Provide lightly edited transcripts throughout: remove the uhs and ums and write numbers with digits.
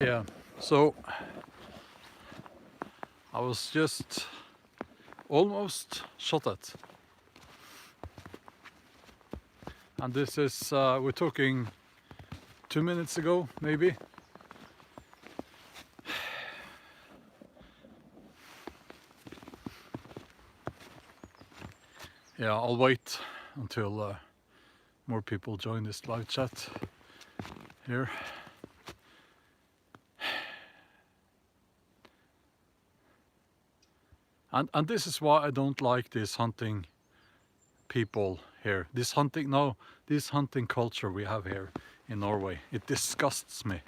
Yeah, so I was just almost shot at. And this is, we're talking 2 minutes ago, maybe. Yeah, I'll wait until more people join this live chat here. And this is why I don't like this hunting people here. This hunting culture we have here in Norway. It disgusts me.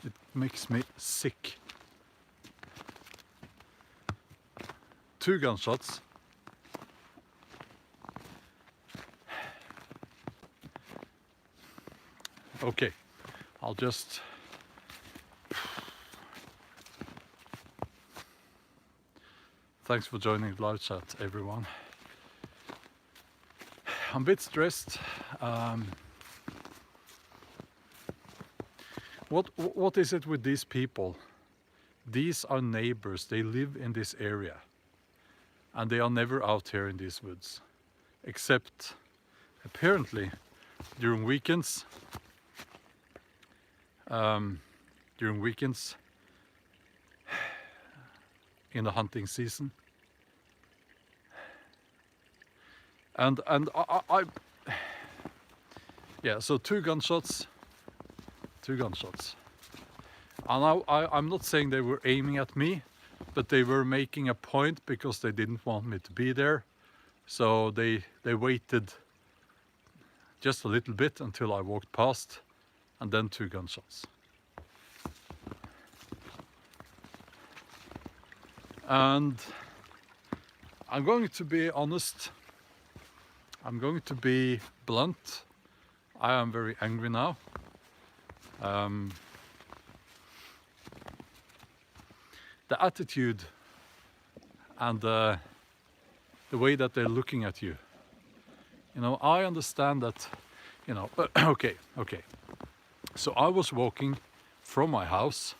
It makes me sick. 2 gunshots. Okay, I'll just... Thanks for joining the live chat, everyone. I'm a bit stressed. What is it with these people? These are neighbors. They live in this area, and they are never out here in these woods, except apparently during weekends. In the hunting season. And I yeah, so 2 gunshots. And I'm not saying they were aiming at me, but they were making a point because they didn't want me to be there. So they waited just a little bit until I walked past, and then 2 gunshots. And I'm going to be honest. I'm going to be blunt. I am very angry now. The attitude and the way that they're looking at you. You know, I understand that, you know, okay. So I was walking from my house.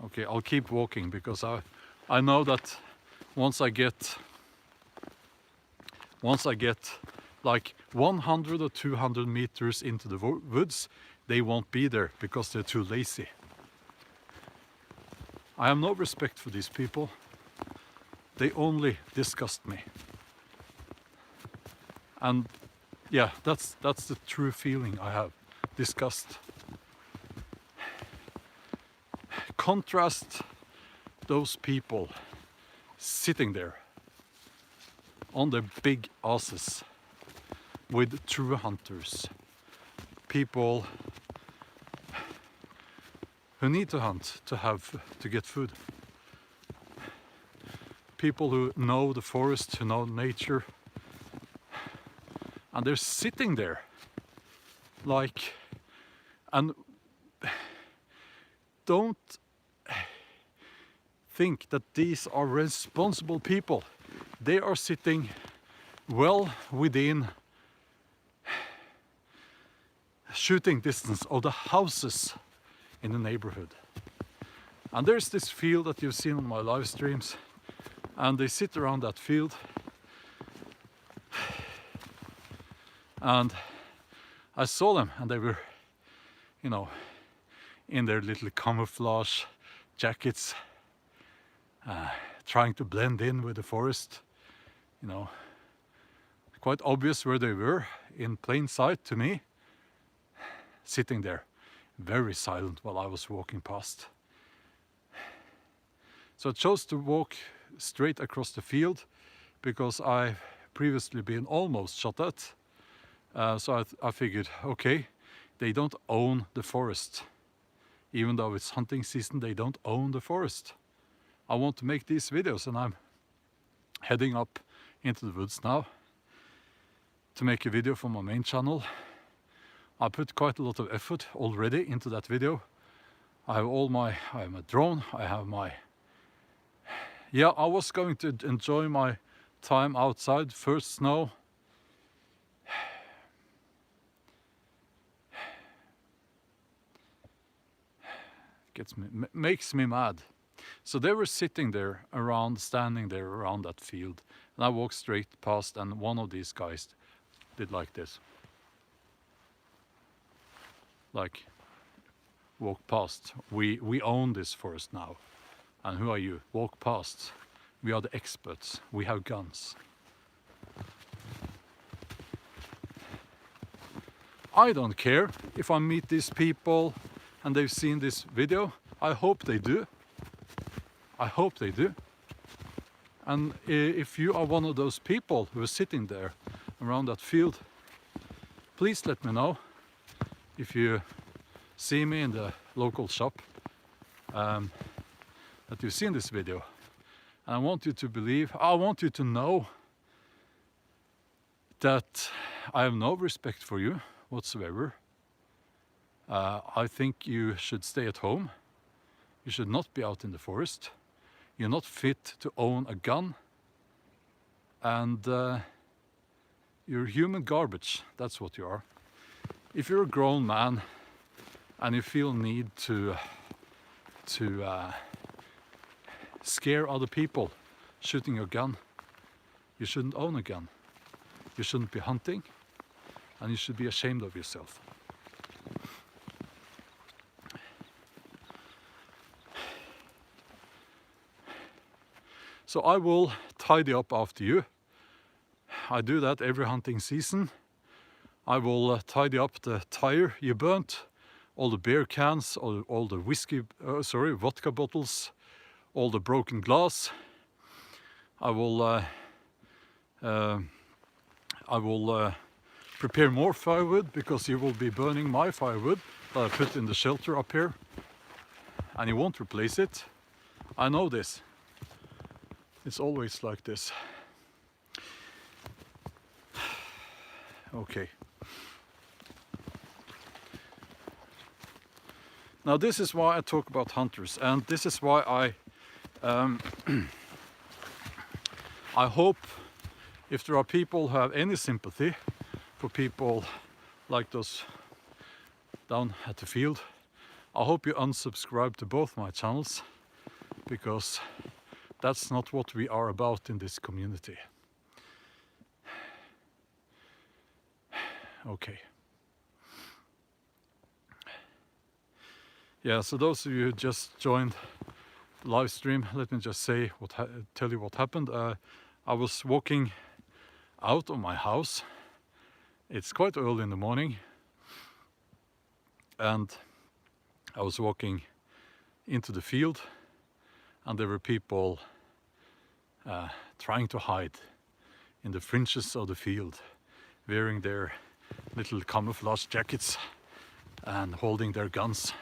Okay, I'll keep walking because I know that once I get like 100 or 200 meters into the woods, they won't be there because they're too lazy. I have no respect for these people. They only disgust me. And yeah, that's the true feeling I have. Disgust. Contrast those people sitting there on their big asses with true hunters. People who need to hunt to get food. People who know the forest, who know nature. And they're sitting there like, and don't think that these are responsible people. They are sitting well within shooting distance of the houses in the neighborhood. And there's this field that you've seen on my live streams, and they sit around that field. And I saw them, and they were, you know, in their little camouflage jackets, trying to blend in with the forest. You know, quite obvious where they were, in plain sight to me, sitting there, very silent while I was walking past. So I chose to walk straight across the field because I've previously been almost shot at. So I figured, okay, they don't own the forest. Even though it's hunting season, they don't own the forest. I want to make these videos, and I'm heading up into the woods now to make a video for my main channel. I put quite a lot of effort already into that video. I have my drone, I have my... Yeah, I was going to enjoy my time outside, first snow. makes me mad. So they were sitting there standing there around that field, and I walked straight past, and one of these guys did like this. Like, walk past. We own this forest now. And who are you? Walk past. We are the experts. We have guns. I don't care if I meet these people and they've seen this video. I hope they do. I hope they do. And if you are one of those people who are sitting there around that field, please let me know if you see me in the local shop, that you've seen this video. And I want you to know that I have no respect for you whatsoever. I think you should stay at home. You should not be out in the forest. You're not fit to own a gun. And you're human garbage. That's what you are. If you're a grown man and you feel need to scare other people shooting your gun, you shouldn't own a gun. You shouldn't be hunting, and you should be ashamed of yourself. So I will tidy up after you. I do that every hunting season. I will tidy up the tire you burnt, all the beer cans, all the vodka bottles, all the broken glass. I will prepare more firewood, because you will be burning my firewood that I put in the shelter up here, and you won't replace it. I know this. It's always like this. Okay. Now this is why I talk about hunters, and this is why I hope, if there are people who have any sympathy for people like those down at the field, I hope you unsubscribe to both my channels, because that's not what we are about in this community. Okay. Yeah, so those of you who just joined the live stream, let me just say tell you what happened. I was walking out of my house. It's quite early in the morning, and I was walking into the field, and there were people trying to hide in the fringes of the field, wearing their little camouflage jackets and holding their guns.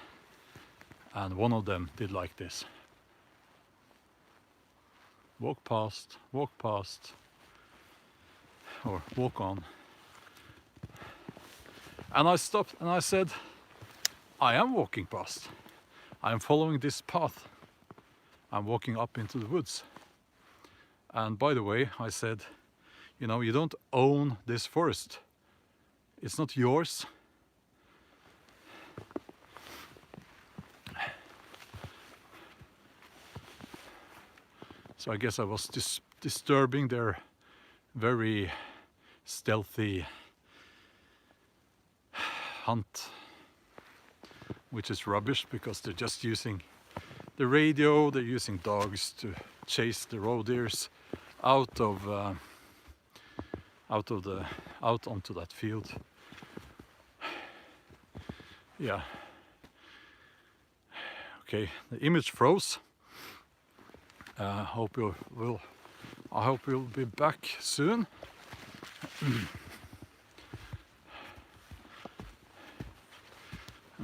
And one of them did like this. Walk past, or walk on. And I stopped and I said, I am walking past. I am following this path. I'm walking up into the woods. And by the way, I said, you know, you don't own this forest. It's not yours. So I guess I was disturbing their very stealthy hunt, which is rubbish, because they're just using the radio, they're using dogs to chase the roe deers out onto that field. Yeah. Okay, the image froze. I hope you'll be back soon.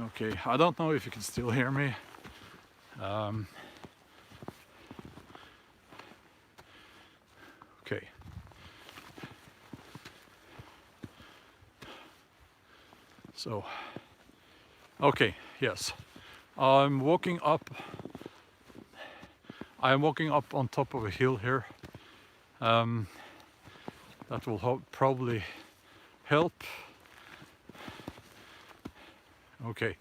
Okay, I don't know if you can still hear me. Okay. So, okay, yes. I'm walking up on top of a hill here. That will probably help. Okay.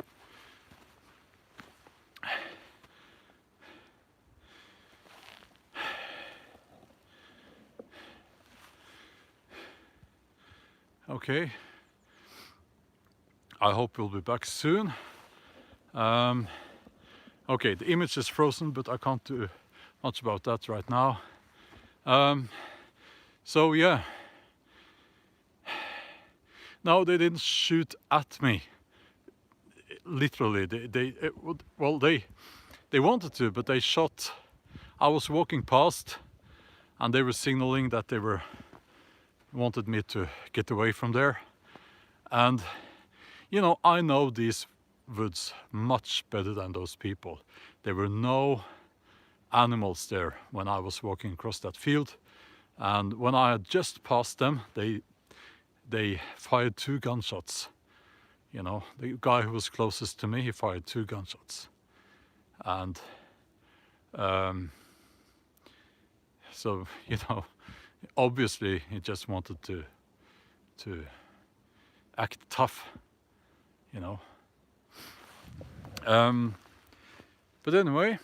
okay. I hope we'll be back soon. Okay, the image is frozen, but I can't do much about that right now. So yeah. No, they didn't shoot at me. Literally, they wanted to, but they shot. I was walking past, and they were signaling that they wanted me to get away from there. And you know, I know these woods much better than those people. There were no animals there when I was walking across that field, and when I had just passed them, they fired 2 gunshots. You know, the guy who was closest to me, he fired 2 gunshots. And so, you know, obviously he just wanted to act tough, you know. But anyway,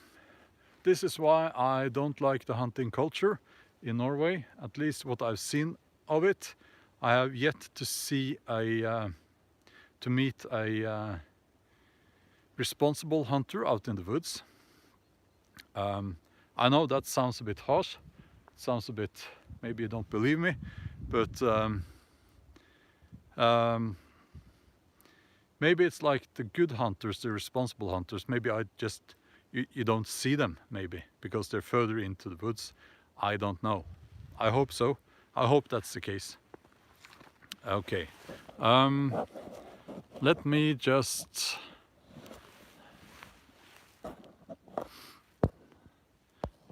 this is why I don't like the hunting culture in Norway, at least what I've seen of it. I have yet to see to meet a responsible hunter out in the woods. I know that sounds a bit harsh, it sounds a bit, maybe you don't believe me, but maybe it's like the good hunters, the responsible hunters, maybe you don't see them, maybe, because they're further into the woods. I don't know. I hope so. I hope that's the case. Okay. Let me just...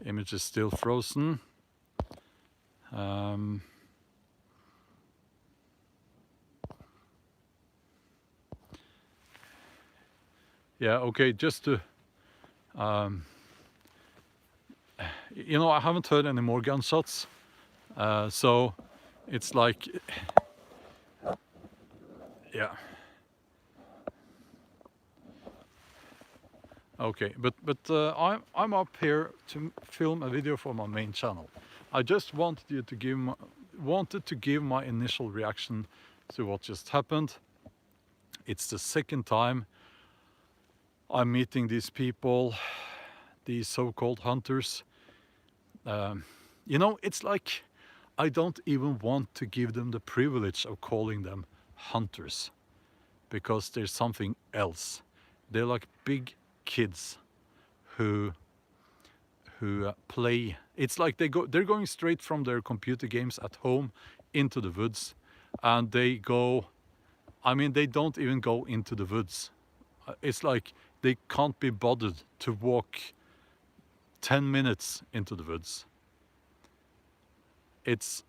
Image is still frozen. Yeah, okay, just to... you know, I haven't heard any more gunshots, so it's like... Yeah. Okay, but I'm up here to film a video for my main channel. I just wanted to give my initial reaction to what just happened. It's the second time I'm meeting these people, these so-called hunters. You know, it's like I don't even want to give them the privilege of calling them hunters, because there's something else. They're like big kids who play. It's like they're going straight from their computer games at home into the woods, and they go, I mean, they don't even go into the woods. It's like they can't be bothered to walk 10 minutes into the woods. It's...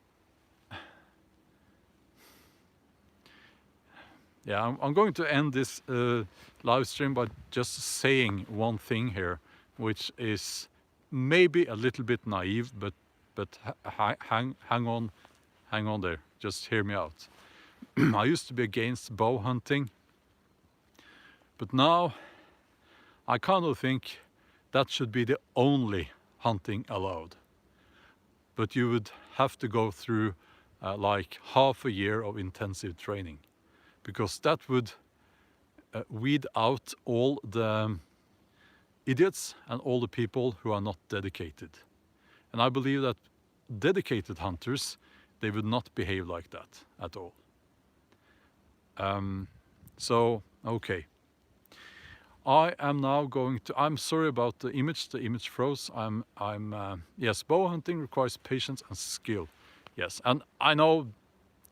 Yeah, I'm going to end this live stream by just saying one thing here, which is maybe a little bit naive, but hang on there. Just hear me out. I used to be against bow hunting, but now I kind of think that should be the only hunting allowed. But you would have to go through like half a year of intensive training, because that would weed out all the idiots and all the people who are not dedicated. And I believe that dedicated hunters, they would not behave like that at all. So, okay. I am now going to... I'm sorry about the image froze. Yes, bow hunting requires patience and skill. Yes, and I know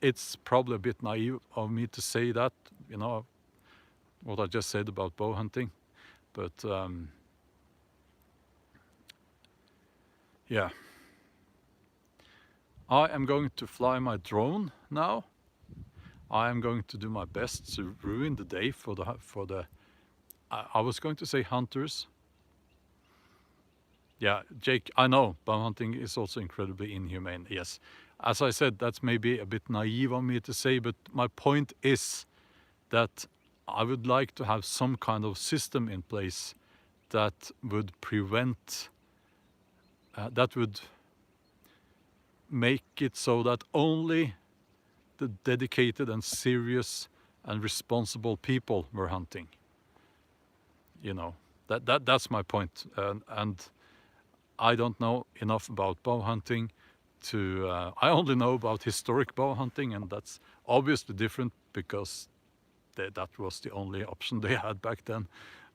it's probably a bit naive of me to say that, you know, what I just said about bow hunting, but yeah. I am going to fly my drone now. I am going to do my best to ruin the day for the I was going to say hunters. Yeah, Jake, I know bow hunting is also incredibly inhumane, yes. As I said, that's maybe a bit naive of me to say, but my point is that I would like to have some kind of system in place that would prevent, that would make it so that only the dedicated and serious and responsible people were hunting. You know, that's my point. And I don't know enough about bow hunting to, I only know about historic bow hunting, and that's obviously different because that was the only option they had back then.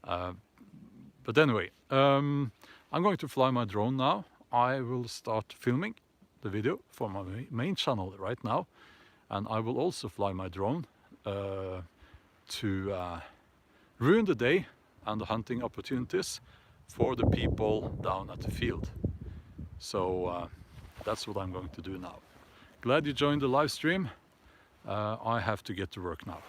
But anyway, I'm going to fly my drone now. I will start filming the video for my main channel right now, and I will also fly my drone to ruin the day and the hunting opportunities for the people down at the field. So that's what I'm going to do now. Glad you joined the live stream. I have to get to work now.